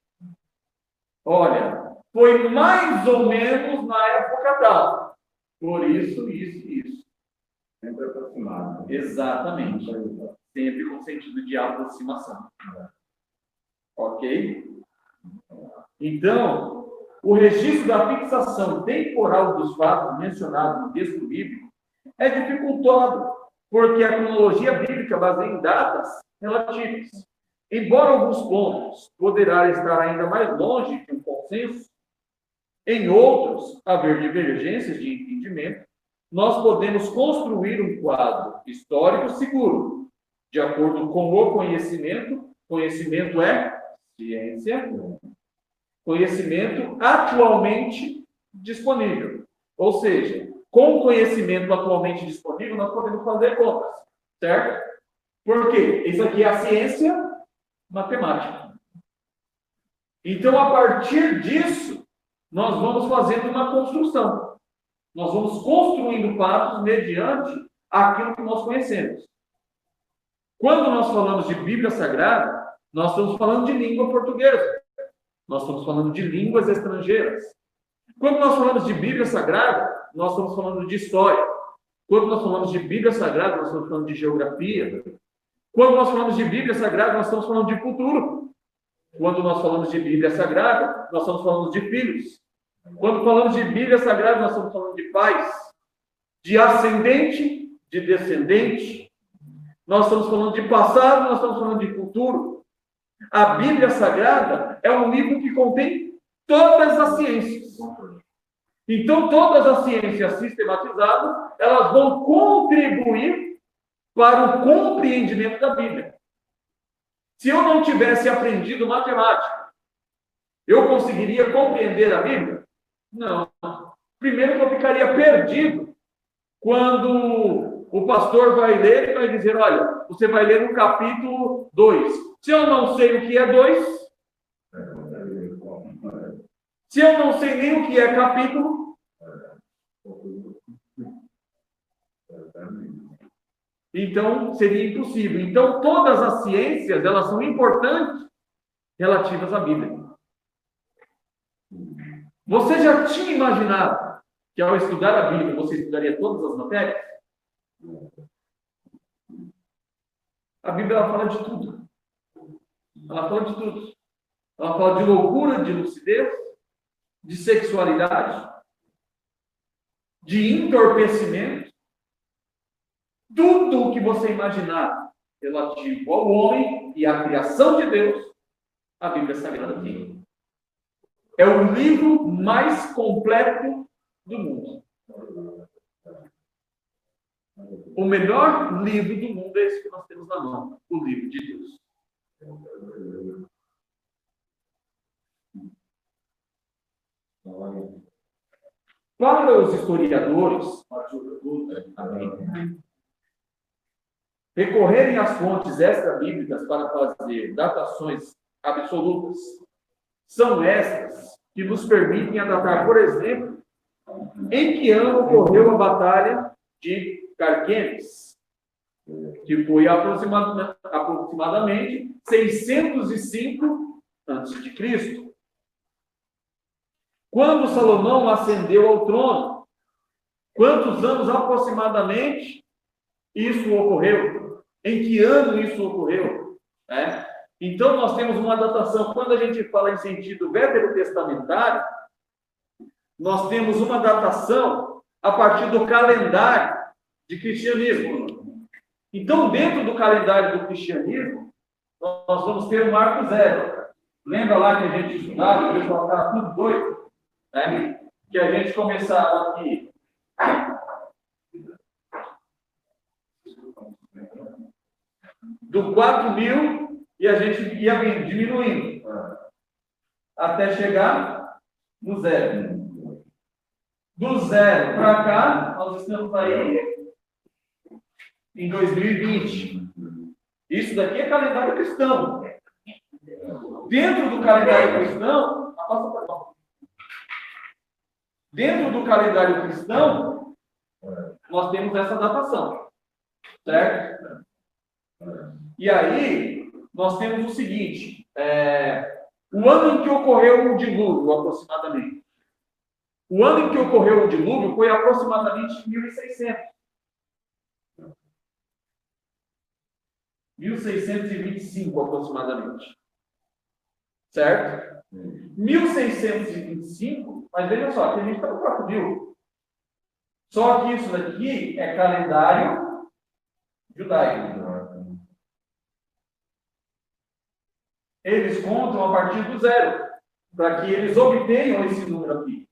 S1: Olha, foi mais ou menos na época tal. Por isso, isso e isso.
S2: Sempre aproximado.
S1: Exatamente. Sempre com sentido de aproximação. Ok? Então, o registro da fixação temporal dos fatos mencionados no texto bíblico é dificultoso, porque a cronologia bíblica baseia em datas relativas. Embora alguns pontos poderá estar ainda mais longe que um consenso, em outros haver divergências de entendimento, nós podemos construir um quadro histórico seguro, de acordo com o conhecimento. Conhecimento é ciência. Conhecimento atualmente disponível. Ou seja, com o conhecimento atualmente disponível, nós podemos fazer contas. Certo? Por quê? Isso aqui é a ciência matemática. Então, a partir disso, nós vamos fazendo uma construção. Nós vamos construindo fatos mediante aquilo que nós conhecemos. Quando nós falamos de Bíblia Sagrada, nós estamos falando de língua portuguesa. Nós estamos falando de línguas estrangeiras. Quando nós falamos de Bíblia Sagrada, nós estamos falando de história. Quando nós falamos de Bíblia Sagrada, nós estamos falando de geografia. Quando nós falamos de Bíblia Sagrada, nós estamos falando de futuro. Quando nós falamos de Bíblia Sagrada, nós estamos falando de filhos. Quando falamos de Bíblia Sagrada, nós estamos falando de pais, de ascendente, de descendente. Nós estamos falando de passado, nós estamos falando de futuro. A Bíblia Sagrada é um livro que contém todas as ciências. Então, todas as ciências sistematizadas, elas vão contribuir para o compreendimento da Bíblia. Se eu não tivesse aprendido matemática, eu conseguiria compreender a Bíblia? Não. Primeiro que eu ficaria perdido quando o pastor vai ler e vai dizer, olha, você vai ler no capítulo 2. Se eu não sei o que é 2, se eu não sei nem o que é capítulo, então seria impossível. Então todas as ciências, elas são importantes relativas à Bíblia. Você já tinha imaginado que ao estudar a Bíblia, você estudaria todas as matérias? A Bíblia, ela fala de tudo. Ela fala de tudo. Ela fala de loucura, de lucidez, de sexualidade, de entorpecimento. Tudo o que você imaginar relativo ao homem e à criação de Deus, a Bíblia Sagrada tem. É o livro mais completo do mundo. O melhor livro do mundo é esse que nós temos na mão, o livro de Deus. Para os historiadores, recorrerem às fontes extra-bíblicas para fazer datações absolutas são estas que nos permitem datar, por exemplo, em que ano ocorreu a Batalha de Carquemes, que foi aproximadamente 605 a.C. Quando Salomão ascendeu ao trono, quantos anos aproximadamente isso ocorreu? Em que ano isso ocorreu? Então, nós temos uma datação. Quando a gente fala em sentido veterotestamentário, nós temos uma datação a partir do calendário de cristianismo. Então, dentro do calendário do cristianismo, nós vamos ter o marco zero. Lembra lá que a gente estudava, o pessoal estava tudo doido? Que a gente começava aqui do 4.000 e a gente ia diminuindo até chegar no zero. Do zero para cá, nós estamos aí em 2020. Isso daqui é calendário cristão. Dentro do calendário cristão, nós temos essa datação, certo? E aí, nós temos o seguinte, o ano em que ocorreu o dilúvio, aproximadamente. O ano em que ocorreu o dilúvio foi aproximadamente 1600. 1625, aproximadamente. Certo? 1625, mas veja só, aqui a gente está no 4.000. Só que isso daqui é calendário judaico. Eles contam a partir do zero, para que eles obtenham esse número aqui.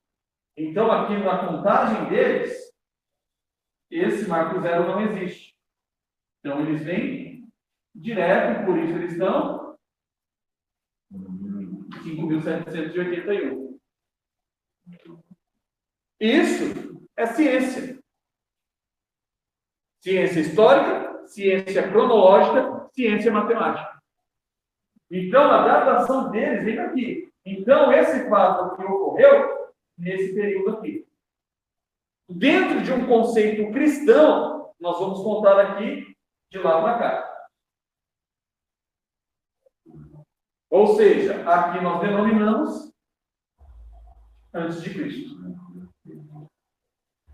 S1: Então, aqui na contagem deles, esse marco zero não existe. Então, eles vêm direto, por isso eles estão 5.781. Isso é ciência. Ciência histórica, ciência cronológica, ciência matemática. Então, a datação deles vem aqui. Então, esse fato que ocorreu nesse período aqui. Dentro de um conceito cristão, nós vamos contar aqui de lá para cá. Ou seja, aqui nós denominamos antes de Cristo.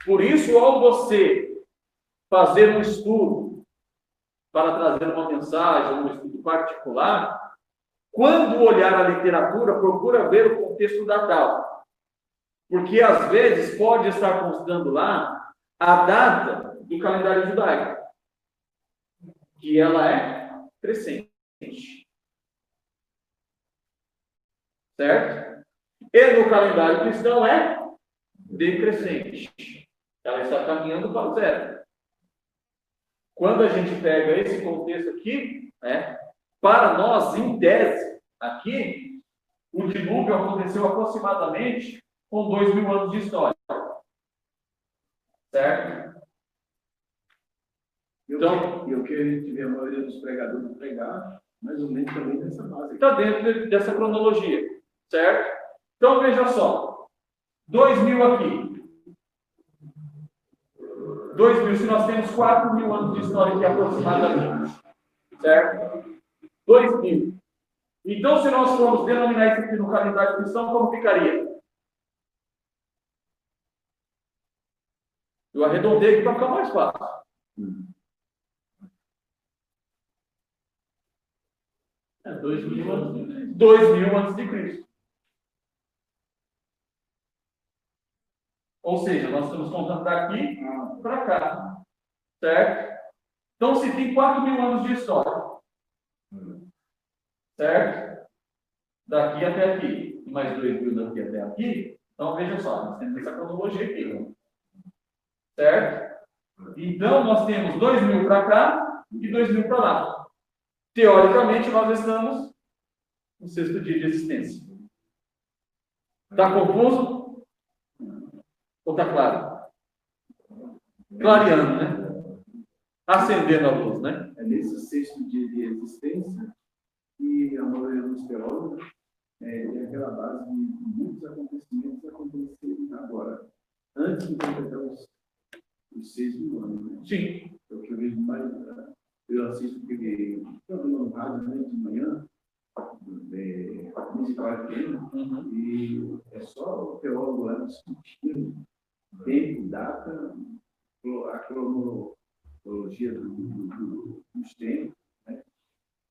S1: Por isso, ao você fazer um estudo para trazer uma mensagem, um estudo particular, quando olhar a literatura, procura ver o contexto datado. Porque, às vezes, pode estar constando lá a data do calendário judaico, que ela é crescente. Certo? E no calendário cristão é decrescente. Ela está caminhando para o zero. Quando a gente pega esse contexto aqui, para nós, em tese, aqui, o dilúvio aconteceu aproximadamente com 2.000 anos de história. Certo?
S4: Então, e o que a gente vê a maioria dos pregadores pregar, mais ou menos também nessa base.
S1: Está dentro dessa cronologia. Certo? Então, veja só. 2.000 aqui. 2.000, se nós temos 4.000 anos de história aqui aproximadamente. Certo? 2.000. Então, se nós formos denominar isso aqui no calendário cristão, como ficaria? Eu arredondei aqui para ficar mais fácil. 2.000 anos. 2.000 antes de Cristo. Ou seja, nós estamos contando daqui para cá. Certo? Então, se tem 4.000 anos de história, certo? Daqui até aqui, e mais 2.000 daqui até aqui, então veja só, nós temos essa cronologia aqui, certo? Então, nós temos 2.000 para cá e 2.000 para lá. Teoricamente, nós estamos no 6º dia de existência. Está confuso? Ou está claro? Clareando, né? Acendendo a luz, né?
S4: É nesse 6º dia de existência que a maioria dos teólogos tem aquela base de muitos acontecimentos acontecerem agora, antes de completar os 6.000 anos. Né?
S1: Sim.
S4: É o que eu vejo mais. Eu assisto aquele programa no rádio, né, de manhã, musical e é só o teólogo lá discutindo tempo, data, a cronologia dos tempos. Né?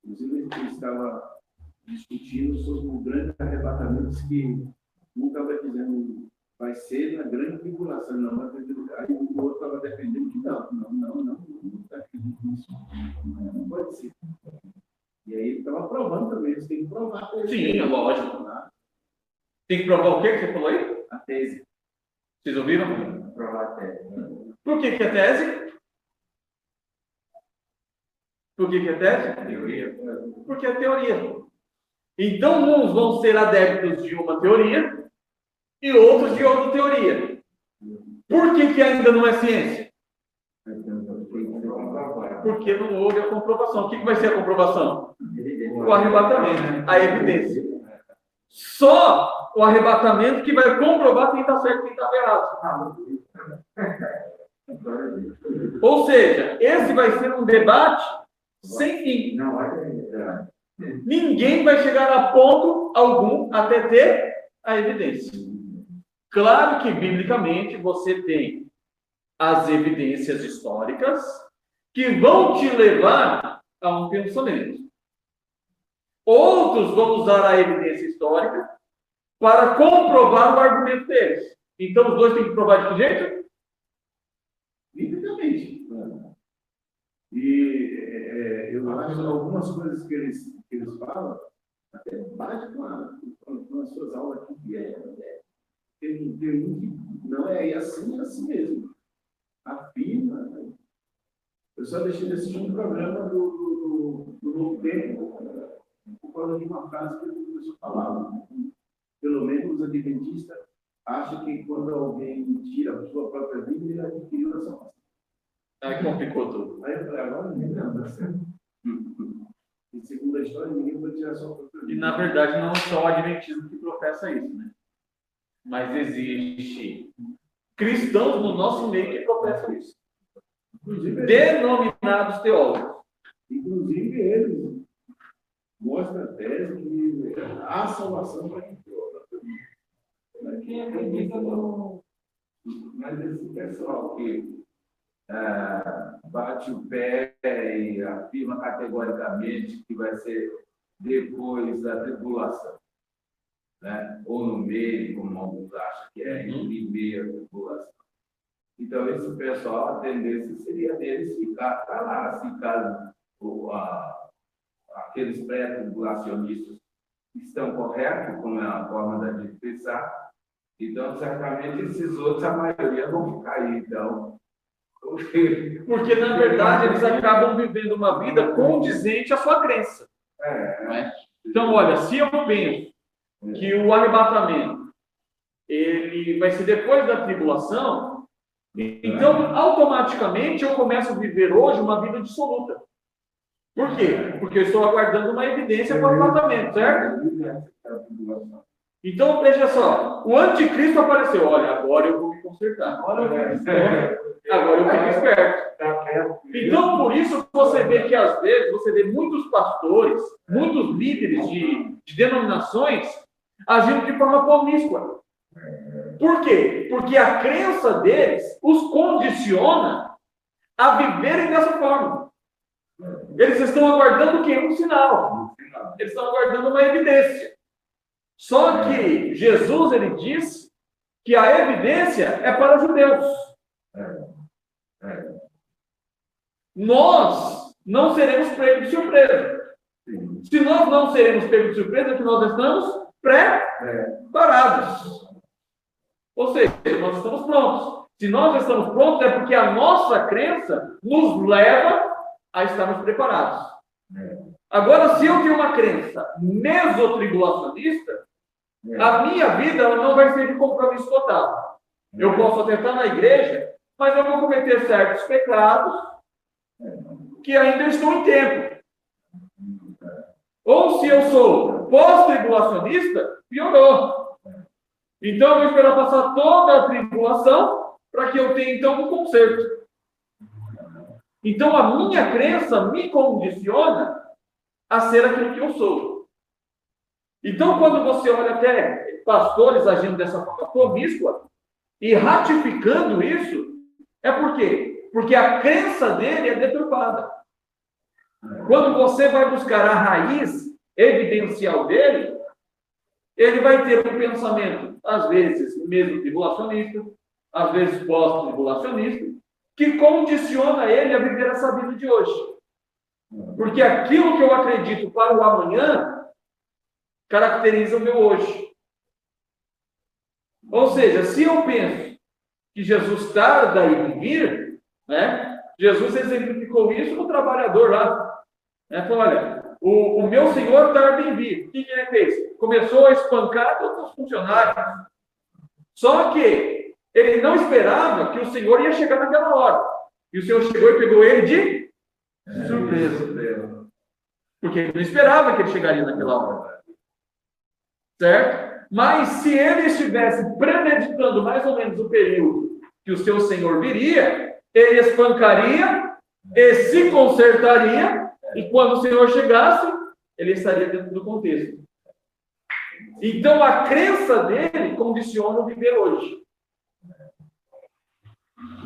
S4: Inclusive, ele estava discutindo sobre o grande arrebatamento que um estava dizendo vai ser na grande tribulação, não vai ter. Aí o outro estava defendendo que não está acreditando nisso. Não pode ser. E aí ele estava provando também, eles têm que provar.
S1: Sim, é lógico. Tem que provar o quê que você falou aí?
S4: A tese.
S1: Vocês ouviram?
S2: Provar a tese.
S1: Por que é tese? Por que é tese?
S2: Teoria.
S1: Porque é teoria. Então, uns vão ser adeptos de uma teoria e outros de outra teoria. Por que ainda não é ciência? Porque não houve a comprovação. O que vai ser a comprovação? O arrebatamento, a evidência. Só o arrebatamento que vai comprovar quem está certo e quem está errado. Ou seja, esse vai ser um debate sem fim. Ninguém vai chegar a ponto algum até ter a evidência. Claro que, biblicamente, você tem as evidências históricas que vão te levar a um pensamento. Outros vão usar a evidência histórica para comprovar o argumento deles. Então, os dois têm que provar de que jeito?
S4: Biblicamente. E eu acho algumas coisas que eles falam, até bate com as suas aulas aqui, que tem um que não é assim mesmo. Afirma. Né? Eu só deixei de assistir um programa do Novo Tempo, por causa de uma frase que o professor falava. Pelo menos os adventistas acham que quando alguém tira a sua própria vida, ele adquiriu a salvação.
S1: Aí complicou tudo.
S4: Aí eu falei, agora ninguém não, certo? E segundo a história, ninguém pode tirar a sua própria vida.
S1: E, na verdade, não é só o adventismo que professa isso, né? Mas existe cristãos no nosso meio que professam isso.
S4: Inclusive,
S1: Denominados teólogos.
S4: Inclusive, eles mostram a tese que há salvação para quem para quem acredita no. Mas esse pessoal que bate o pé e afirma categoricamente que vai ser depois da tribulação, né? Ou no meio, como alguns acham que é, em meio à tribulação. Então, esse pessoal, a tendência seria deles ficar para lá, se caso aqueles pré-tribulacionistas estão corretos, como é a forma da gente pensar, então, certamente, esses outros, a maioria vão ficar aí, então.
S1: Porque, na verdade, eles acabam vivendo uma vida condizente à sua crença. Né? Então, olha, se eu penso que o arrebatamento ele vai ser depois da tribulação, então, automaticamente, eu começo a viver hoje uma vida dissoluta. Por quê? Porque eu estou aguardando uma evidência para o arrebatamento, certo? Então, veja só, o anticristo apareceu. Olha, agora eu vou me consertar. Agora eu fico esperto. Então, por isso, você vê que, às vezes, você vê muitos pastores, muitos líderes de denominações agindo de forma promíscua. Por quê? Porque a crença deles os condiciona a viverem dessa forma. Eles estão aguardando o quê? Um sinal. Eles estão aguardando uma evidência. Só que Jesus, ele diz que a evidência é para os judeus. nós não seremos pegos de surpresa. Se nós não seremos pegos de surpresa, é que nós estamos preparados. Ou seja, nós estamos prontos. Se nós estamos prontos, é porque a nossa crença nos leva a estarmos preparados. Agora, se eu tenho uma crença mesotribulacionista, a minha vida ela não vai ser de compromisso total. Eu posso até estar na igreja, mas eu vou cometer certos pecados que ainda estão em tempo. Ou se eu sou pós-tribulacionista, piorou. Então, eu vou esperar passar toda a tribulação para que eu tenha, então, um conserto. Então, a minha crença me condiciona a ser aquilo que eu sou. Então, quando você olha até pastores agindo dessa forma promíscua e ratificando isso, é por quê? Porque a crença dele é deturpada. Quando você vai buscar a raiz evidencial dele, ele vai ter um pensamento, às vezes, mesmo tribulacionista, às vezes pós-tribulacionista, que condiciona ele a viver essa vida de hoje. Porque aquilo que eu acredito para o amanhã caracteriza o meu hoje. Ou seja, se eu penso que Jesus tarda em vir, né? Jesus exemplificou isso no trabalhador lá. Falou, olha, o meu senhor tarda em vir. O que ele fez? Começou a espancar todos os funcionários. Só que ele não esperava que o senhor ia chegar naquela hora. E o senhor chegou e pegou ele de surpresa. Porque ele não esperava que ele chegaria naquela hora. Certo? Mas se ele estivesse premeditando mais ou menos o período que o seu senhor viria, ele espancaria e se consertaria, e quando o senhor chegasse, ele estaria dentro do contexto. Então, a crença dele condiciona o viver hoje.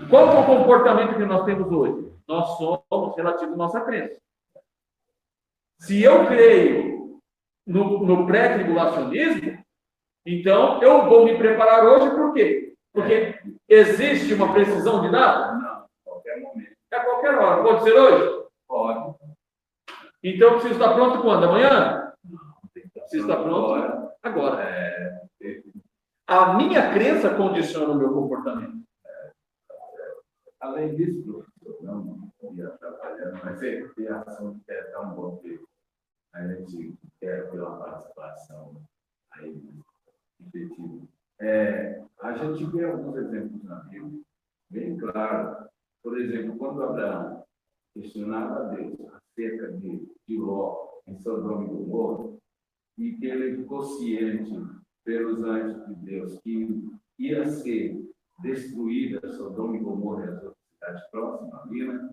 S1: Qual é o comportamento que nós temos hoje? Nós somos relativo à nossa crença. Se eu creio no pré-tribulacionismo, então eu vou me preparar hoje por quê? Porque existe uma precisão de data?
S4: Não, qualquer momento.
S1: É a qualquer hora. Pode ser hoje?
S4: Pode.
S1: Então, preciso estar pronto quando? Amanhã?
S4: Preciso
S1: estar pronto agora. A minha crença condiciona o meu comportamento.
S4: Além disso, professor, não ia atrapalhando, mas tem assunto que é tão bom que a gente quer ter uma participação aí efetiva. A gente vê alguns exemplos na Bíblia, bem claro. Por exemplo, quando Abraão questionava a Deus acerca de Ló em Sodoma e Gomorra, e que ele ficou ciente pelos anjos de Deus que ia ser destruída Sodoma e Gomorra e as outras cidades próximas ali, né?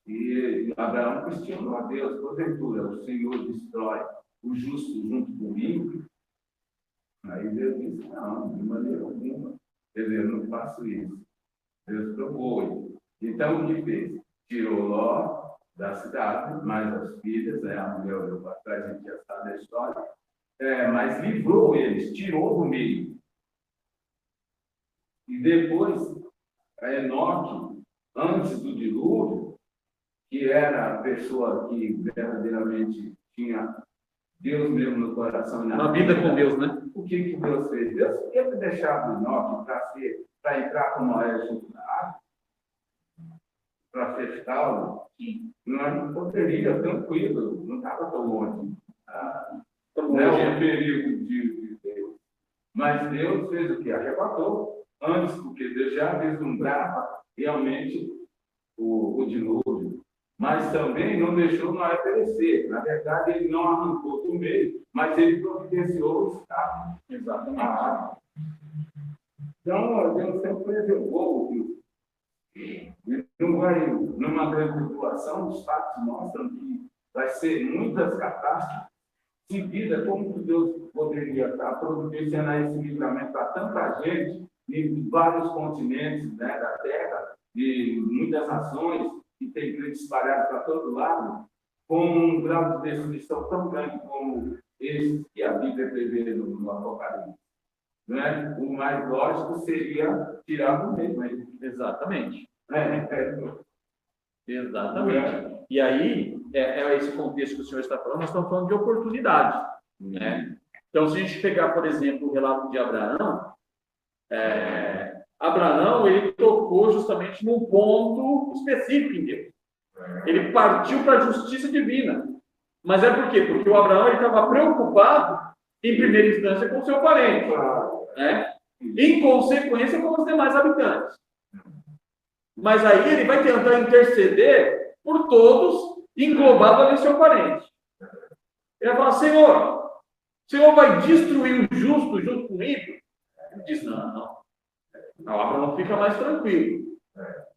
S4: E Abraão questionou a Deus, porventura, o Senhor destrói o justo junto com o ímpio? Aí Deus disse, não, de maneira alguma. Quer dizer, eu não faço isso. Deus provou ele. Então, o que fez? Tirou Ló da cidade, mais as filhas, a mulher olhou para trás, a gente já sabe a história, mas livrou eles, tirou do meio. E depois, Enoque, antes do dilúvio, que era a pessoa que verdadeiramente tinha Deus mesmo no coração e
S1: na vida com Deus, né?
S4: O que Deus fez? Deus podia ter deixado Enoque para entrar com Noé junto na água, para fechá-lo. Não poderia, tranquilo, não estava tão longe. Não é um período de Deus. Mas Deus fez o que? Arrebatou antes, porque Deus já vislumbrava realmente o dilúvio. Mas também não deixou Noé perecer. Na verdade, ele não arrancou do meio, mas ele providenciou o estado. Exatamente. Então, Deus sempre preservou o rio. Não vai, numa grande tribulação, os fatos mostram que vai ser muitas catástrofes seguidas, como que Deus poderia estar providenciando esse livramento para tanta gente, em vários continentes, né, da Terra, de muitas nações, que tem igreja espalhada para todo lado, com um grau de destruição tão grande como esse que a Bíblia prevê no Apocalipse. Né? O mais lógico seria tirar do meio. Exatamente.
S1: Exatamente. E aí, é esse contexto que o senhor está falando, nós estamos falando de oportunidade, né? Então, se a gente pegar, por exemplo, o relato de Abraão, Abraão, ele tocou justamente num ponto específico em Deus. Ele partiu para a justiça divina. Mas é por quê? Porque o Abraão estava preocupado, em primeira instância, com o seu parente, né? Em consequência, com os demais habitantes. Mas aí ele vai tentar interceder por todos, englobado ali seu parente. Ele vai falar: Senhor, o Senhor vai destruir o justo junto com o ímpio? Ele diz: não. Abraão fica mais tranquilo.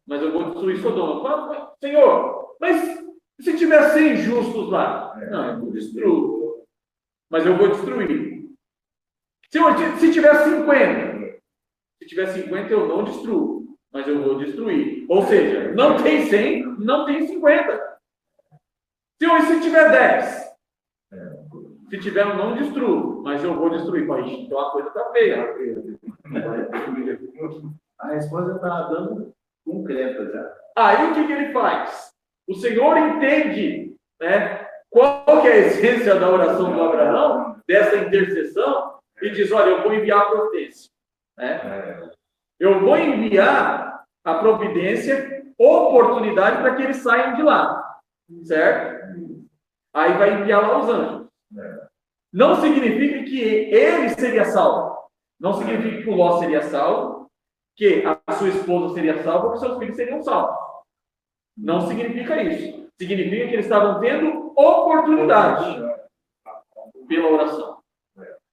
S1: Mas eu vou destruir Sodoma. Senhor, mas se tiver 100 justos lá? Não, eu vou destruir. Mas eu vou destruir. Senhor, se tiver 50? Se tiver 50, eu não destruo. Mas eu vou destruir. Ou seja, não tem 100, não tem 50. Senhor, e se tiver 10? Se tiver, eu não destruo. Mas eu vou destruir. Então a coisa está feia.
S4: A resposta está dando concreta já.
S1: Aí o que ele faz? O Senhor entende, né, qual que é a essência da oração do Abraão, dessa intercessão, e diz: olha, eu vou enviar a providência. Né? Eu vou enviar a providência, oportunidade para que eles saiam de lá. Certo? Aí vai enviar lá os anjos. Não significa que ele seria salvo. Não significa que o Ló seria salvo, que a sua esposa seria salva, ou que seus filhos seriam salvos. Não significa isso. Significa que eles estavam tendo oportunidade pela oração.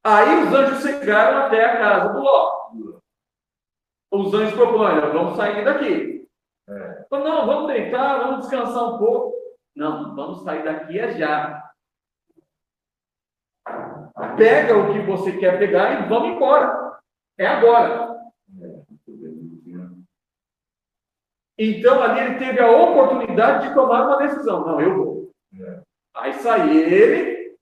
S1: Aí os anjos chegaram até a casa do Ló. Os anjos propõem: vamos sair daqui. Não, vamos deitar, vamos descansar um pouco. Não, vamos sair daqui já. Pega o que você quer pegar e vamos embora. É agora. Então, ali ele teve a oportunidade de tomar uma decisão. Não, eu vou. Aí sai ele,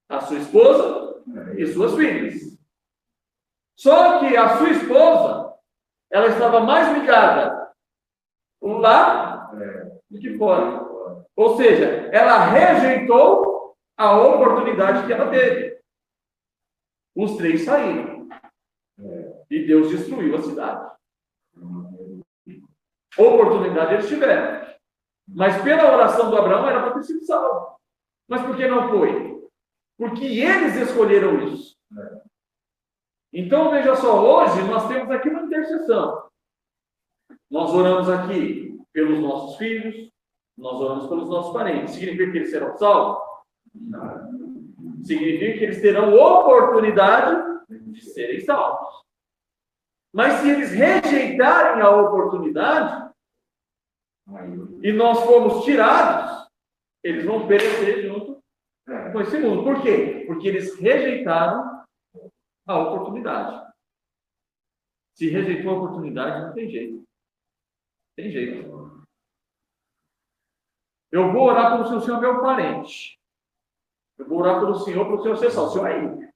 S1: a sua esposa e suas filhas. Só que a sua esposa, ela estava mais ligada lá do que fora. Ou seja, ela rejeitou a oportunidade que ela teve. Os 3 saíram. E Deus destruiu a cidade. Oportunidade eles tiveram. Mas pela oração do Abraão era para ter sido salvo. Mas por que não foi? Porque eles escolheram isso. Então, veja só, hoje nós temos aqui uma intercessão. Nós oramos aqui pelos nossos filhos, nós oramos pelos nossos parentes. Significa que eles serão salvos? Não. Significa que eles terão oportunidade de serem salvos. Mas se eles rejeitarem a oportunidade e nós formos tirados, eles vão perecer junto com esse mundo. Por quê? Porque eles rejeitaram a oportunidade. Se rejeitou a oportunidade, não tem jeito. Tem jeito. Eu vou orar pelo se o senhor é meu parente. Eu vou orar pelo senhor, para o senhor ser salvo. O senhor aí.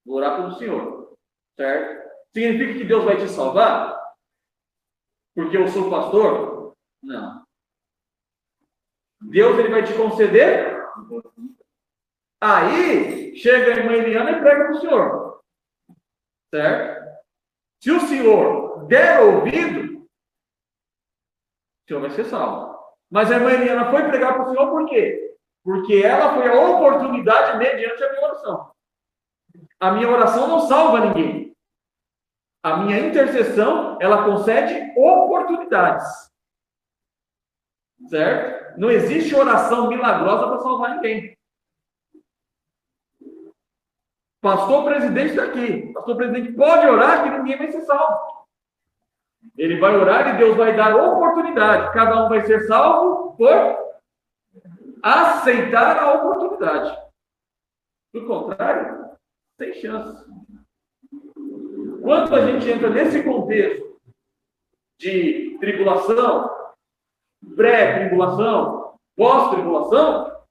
S1: Vou orar pelo senhor. Certo? Significa que Deus vai te salvar? Porque eu sou pastor? Não. Deus ele vai te conceder? Aí, chega a irmã Eliana e prega para o senhor. Certo? Se o senhor der ouvido, o senhor vai ser salvo. Mas a irmã Eliana foi pregar para o senhor por quê? Porque ela foi a oportunidade mediante a minha oração. A minha oração não salva ninguém. A minha intercessão, ela concede oportunidades. Certo? Não existe oração milagrosa para salvar ninguém. Pastor presidente está aqui. Pastor presidente pode orar que ninguém vai ser salvo. Ele vai orar e Deus vai dar oportunidade. Cada um vai ser salvo por aceitar a oportunidade. Do contrário, sem chance. Quando a gente entra nesse contexto de tribulação, pré-tribulação, pós-tribulação,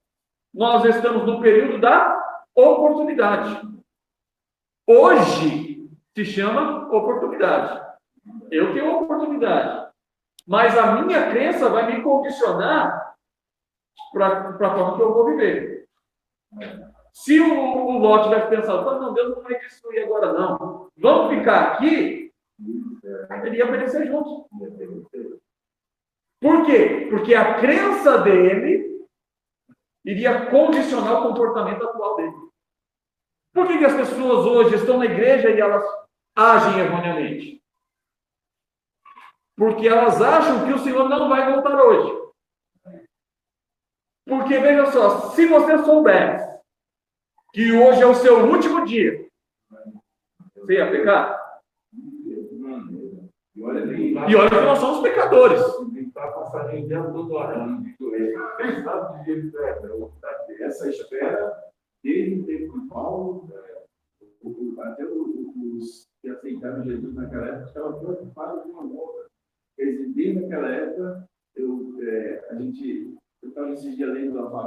S1: nós estamos no período da oportunidade. Hoje se chama oportunidade. Eu tenho oportunidade Mas a minha crença vai me condicionar para a forma que eu vou viver. Se o Ló tivesse pensado, não, Deus não vai destruir agora, não. Vamos ficar aqui, ele ia perecer junto. Por quê? Porque a crença dele iria condicionar o comportamento atual dele. Por que as pessoas hoje estão na igreja e elas agem erroneamente? Porque elas acham que o Senhor não vai voltar hoje. Porque, veja só, se você soubesse que hoje é o seu último dia, você ia pecar?
S4: E olha
S1: que nós somos pecadores.
S4: Está passando dentro do arranjo. Essa espera, desde o tempo de Paulo, até os que aceitaram Jesus naquela época estavam preocupados com uma volta. Desde naquela época, eu estava esses dias lendo a palavra.